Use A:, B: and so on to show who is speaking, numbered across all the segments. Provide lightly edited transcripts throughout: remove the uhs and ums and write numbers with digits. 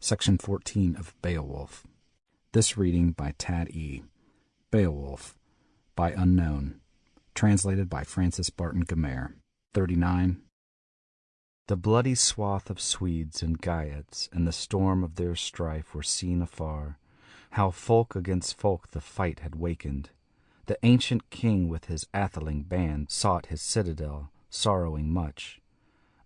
A: Section 14 of Beowulf. This reading by Tad E. Beowulf, by Unknown. Translated by Francis Barton Gummere. 39. The bloody swath of Swedes and Geats and the storm of their strife were seen afar. How folk against folk the fight had wakened. The ancient king with his atheling band sought his citadel, sorrowing much.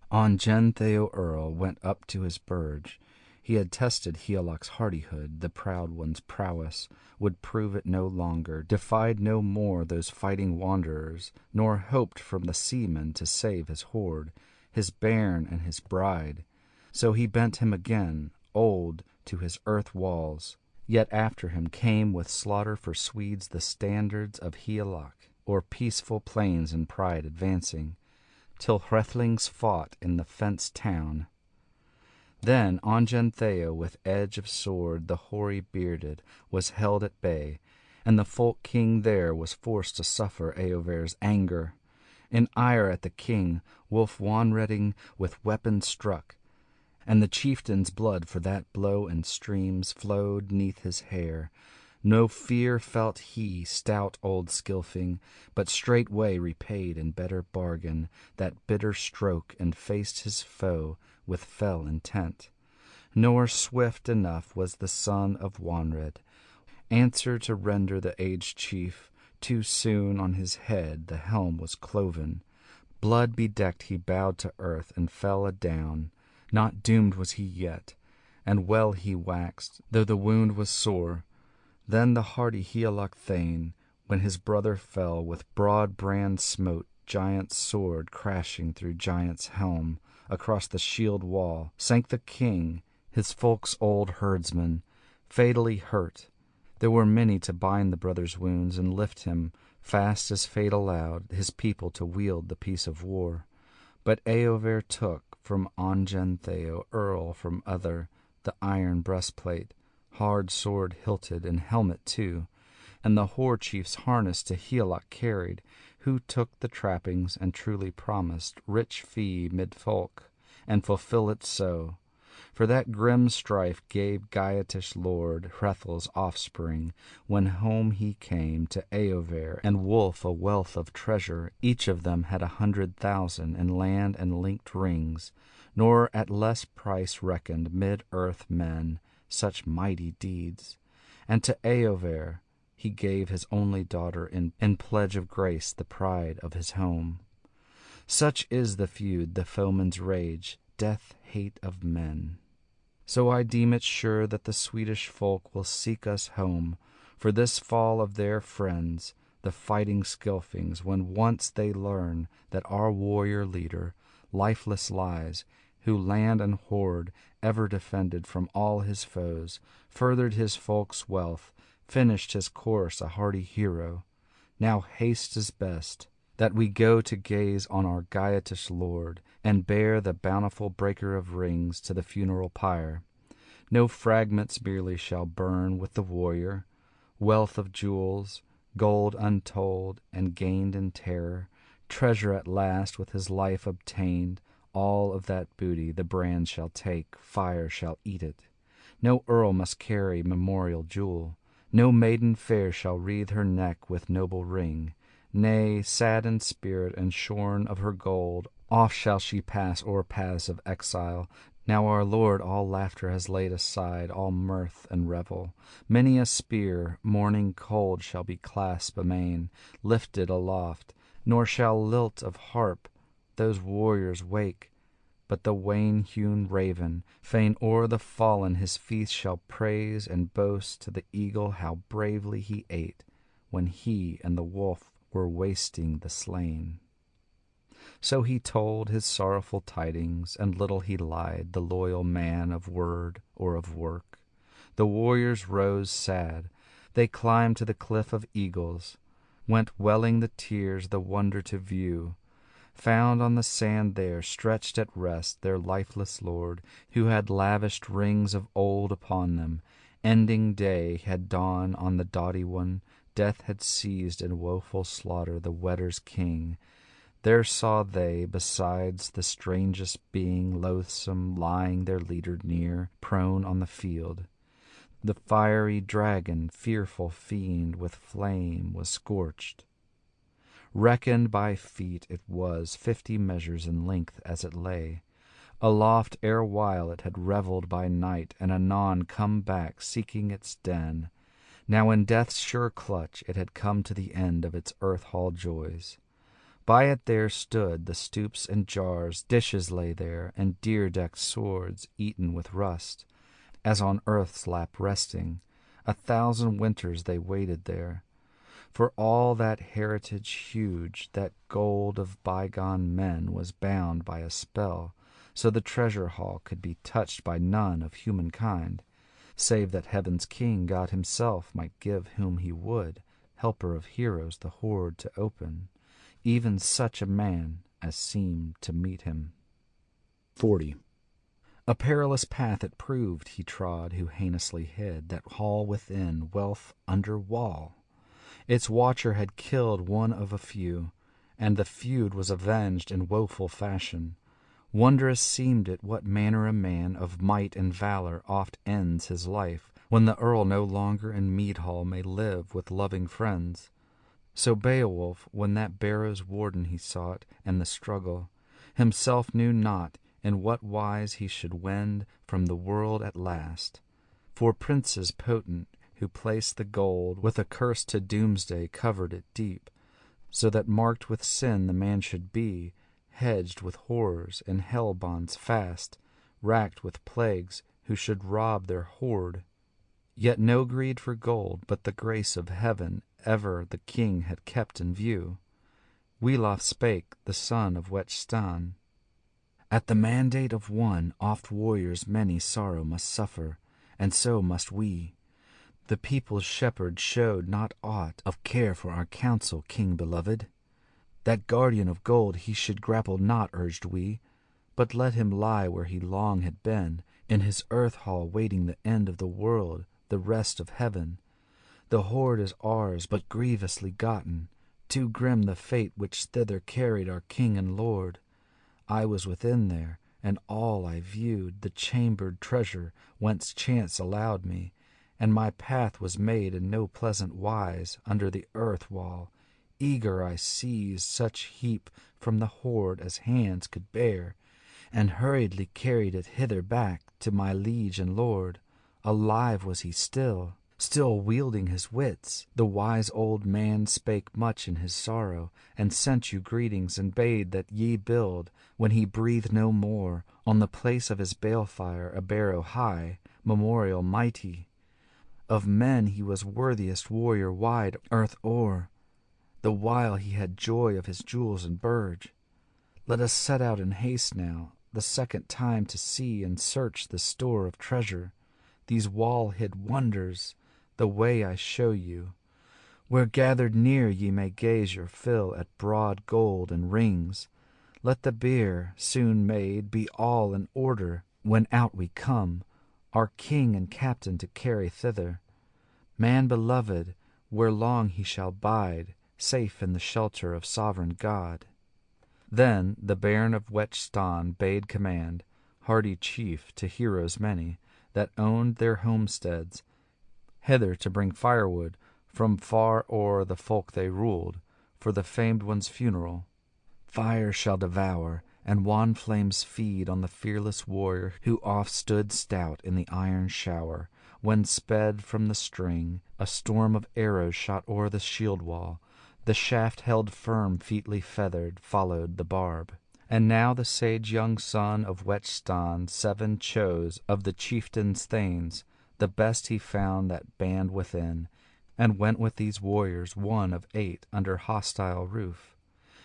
A: On Gentheo Earl went up to his burge. He had tested Higelac hardihood, the proud one's prowess, would prove it no longer, defied no more those fighting wanderers, nor hoped from the seamen to save his hoard, his bairn and his bride. So he bent him again, old, to his earth walls. Yet after him came with slaughter for Swedes the standards of Higelac, o'er peaceful plains in pride advancing, till Hrethelings fought in the fenced town. Then on Gentheo with edge of sword the hoary bearded was held at bay, and the folk king there was forced to suffer Eover's anger. In ire at the king, Wolf Wonreding with weapon struck, and the chieftain's blood for that blow in streams flowed neath his hair. No fear felt he, stout old Skilfing, but straightway repaid in better bargain that bitter stroke and faced his foe with fell intent. Nor swift enough was the son of Wonred answer to render the aged chief. Too soon on his head the helm was cloven. Blood bedecked he bowed to earth and fell adown. Not doomed was he yet, and well he waxed, though the wound was sore. Then the hardy Higelac Thane, when his brother fell, with broad brand smote giant's sword crashing through giant's helm. Across the shield wall sank the king, his folk's old herdsman, fatally hurt. There were many to bind the brother's wounds and lift him, fast as fate allowed his people to wield the piece of war. But Eover took from Ongentheo Earl from other the iron breastplate, hard sword hilted, and helmet too, and the hoar chief's harness to Higelac carried, who took the trappings and truly promised rich fee mid folk, and fulfill it so. For that grim strife gave Geatish lord Hrethel's offspring, when home he came to Eover, and Wolf a wealth of treasure. Each of them had 100,000 in land and linked rings, nor at less price reckoned mid-earth men such mighty deeds. And to Eover he gave his only daughter in pledge of grace, the pride of his home. Such is the feud, the foeman's rage, death hate of men. So I deem it sure that the Swedish folk will seek us home for this fall of their friends, the fighting Skilfings, when once they learn that our warrior leader lifeless lies, who land and hoard ever defended from all his foes, furthered his folk's wealth, finished his course a hardy hero. Now haste is best, that we go to gaze on our Geatish lord, and bear the bountiful breaker of rings to the funeral pyre. No fragments merely shall burn with the warrior, wealth of jewels, gold untold and gained in terror, treasure at last with his life obtained. All of that booty the brand shall take, fire shall eat it. No earl must carry memorial jewel, no maiden fair shall wreathe her neck with noble ring. Nay, sad in spirit and shorn of her gold, oft shall she pass o'er paths of exile. Now our Lord all laughter has laid aside, all mirth and revel. Many a spear, mourning cold, shall be clasped amain, lifted aloft, nor shall lilt of harp those warriors wake. But the wane-hewn raven, fain o'er the fallen his feast shall praise, and boast to the eagle how bravely he ate, when he and the wolf were wasting the slain. So he told his sorrowful tidings, and little he lied, the loyal man of word or of work. The warriors rose sad. They climbed to the cliff of eagles, went welling the tears the wonder to view, found on the sand there, stretched at rest, their lifeless lord, who had lavished rings of old upon them. Ending day had dawned on the doughty one, death had seized in woeful slaughter the Weders' king. There saw they, besides, the strangest being loathsome lying their leader near, prone on the field. The fiery dragon, fearful fiend, with flame was scorched. Reckoned by feet it was 50 measures in length as it lay. Aloft erewhile it had revelled by night, and anon come back, seeking its den. Now in death's sure clutch it had come to the end of its earth-hall joys. By it there stood the stoups and jars, dishes lay there, and deer-decked swords eaten with rust, as on earth's lap resting. 1,000 winters they waited there. For all that heritage huge, that gold of bygone men, was bound by a spell, so the treasure hall could be touched by none of humankind, save that heaven's king God himself might give whom he would, helper of heroes, the hoard to open, even such a man as seemed to meet him. 40. A perilous path it proved he trod who heinously hid that hall within, wealth under wall. Its watcher had killed one of a few, and the feud was avenged in woeful fashion. Wondrous seemed it what manner a man of might and valor oft ends his life, when the earl no longer in mead-hall may live with loving friends. So Beowulf, when that barrow's warden he sought, and the struggle, himself knew not in what wise he should wend from the world at last. For princes potent, who placed the gold, with a curse to doomsday covered it deep, so that marked with sin the man should be, hedged with horrors and hell bonds fast, racked with plagues, who should rob their hoard. Yet no greed for gold, but the grace of heaven, ever the king had kept in view. Beowulf spake, the son of Wechstan. At the mandate of one, oft warriors many sorrow must suffer, and so must we. The people's shepherd showed not aught of care for our counsel, king beloved. That guardian of gold he should grapple not, urged we, but let him lie where he long had been, in his earth-hall waiting the end of the world, the rest of heaven. The hoard is ours, but grievously gotten, too grim the fate which thither carried our king and lord. I was within there, and all I viewed, the chambered treasure whence chance allowed me, and my path was made in no pleasant wise under the earth-wall. Eager I seized such heap from the hoard as hands could bear, and hurriedly carried it hither back to my liege and lord. Alive was he still wielding his wits. The wise old man spake much in his sorrow, and sent you greetings, and bade that ye build, when he breathed no more, on the place of his balefire a barrow high, memorial mighty. Of men he was worthiest warrior wide earth o'er, the while he had joy of his jewels and burge. Let us set out in haste now, the second time to see and search the store of treasure, these wall-hid wonders, the way I show you, where gathered near ye may gaze your fill at broad gold and rings. Let the bier, soon made, be all in order, when out we come, our king and captain to carry thither. Man beloved, where long he shall bide, safe in the shelter of sovereign God. Then the Baron of Wechstan bade command, hardy chief to heroes many, that owned their homesteads, hither to bring firewood from far o'er the folk they ruled, for the famed one's funeral. Fire shall devour, and wan flames feed on the fearless warrior who oft stood stout in the iron shower, when sped from the string a storm of arrows shot o'er the shield wall. The shaft held firm, featly feathered, followed the barb. And now the sage young son of Wechstan 7 chose of the chieftain's thanes, the best he found that band within, and went with these warriors, one of 8, under hostile roof.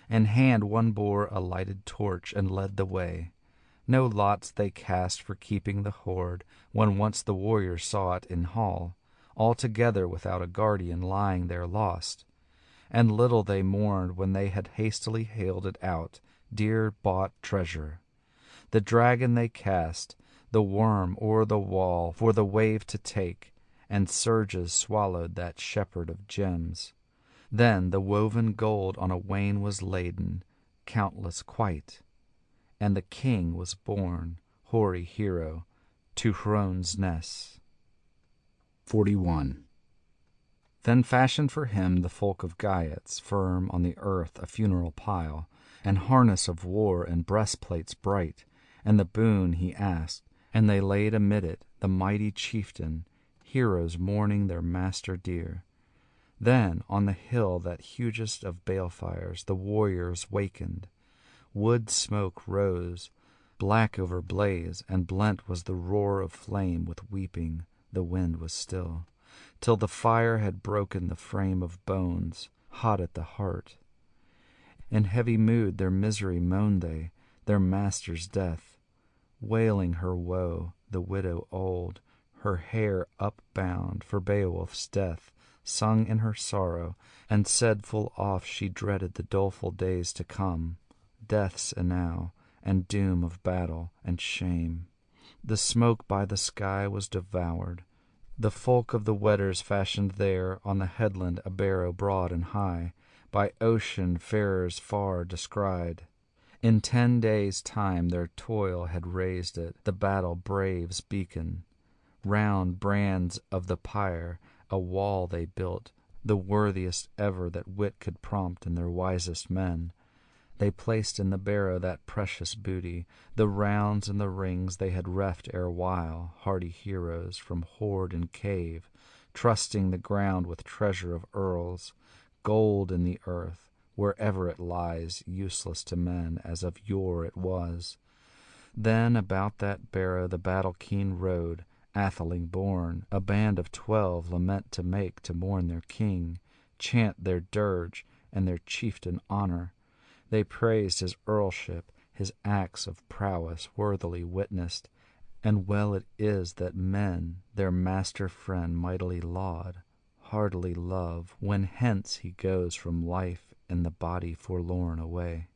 A: In hand one bore a lighted torch and led the way. No lots they cast for keeping the hoard, when once the warriors saw it in hall, altogether without a guardian lying there lost. And little they mourned when they had hastily haled it out, dear-bought treasure. The dragon they cast, the worm o'er the wall for the wave to take, and surges swallowed that shepherd of gems. Then the woven gold on a wain was laden,
B: countless quite, and the king was born, hoary hero, to Hrone's ness.
A: 41. Then fashioned for him the folk of Geats, firm on the earth a funeral pile, and harness of war and breastplates bright, and the boon he asked, and they laid amid it the mighty chieftain, heroes mourning their master dear. Then on the hill that hugest of balefires the warriors wakened. Wood smoke rose, black over blaze, and blent was the roar of flame with weeping. The wind was still, till the fire had broken the frame of bones, hot at the heart. In heavy mood their misery moaned they, their master's death, wailing her woe, the widow old, her hair upbound for Beowulf's death, sung in her sorrow, and said full oft she dreaded the doleful days to come, death's enow, and doom of battle and shame. The smoke by the sky was devoured. The folk of the Weders fashioned there on the headland a barrow broad and high, by ocean farers far descried. In 10 days' time their toil had raised it, the battle braves' beacon. Round brands of the pyre a wall they built, the worthiest ever that wit could prompt in their wisest men. They placed in the barrow that precious booty, the rounds and the rings they had reft erewhile, hardy heroes from hoard and cave, trusting the ground with treasure of earls, gold in the earth, wherever it lies, useless to men as of yore it was. Then about that barrow the battle-keen rode, atheling born, a band of 12 lament to make to mourn their king, chant their dirge and their chieftain honor. They praised his earlship, his acts of prowess worthily witnessed, and well it is that men their master friend mightily laud, heartily love, when hence he goes from life in the body forlorn away.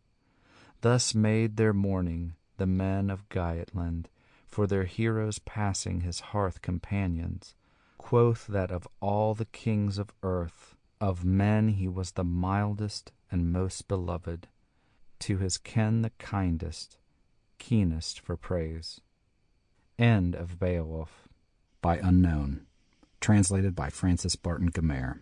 A: Thus made their mourning the men of Geatland, for their heroes passing his hearth companions, quoth that of all the kings of earth, of men he was the mildest and most beloved, to his ken the kindest, keenest for praise. End of Beowulf. By Unknown. Translated by Francis Barton Gummere.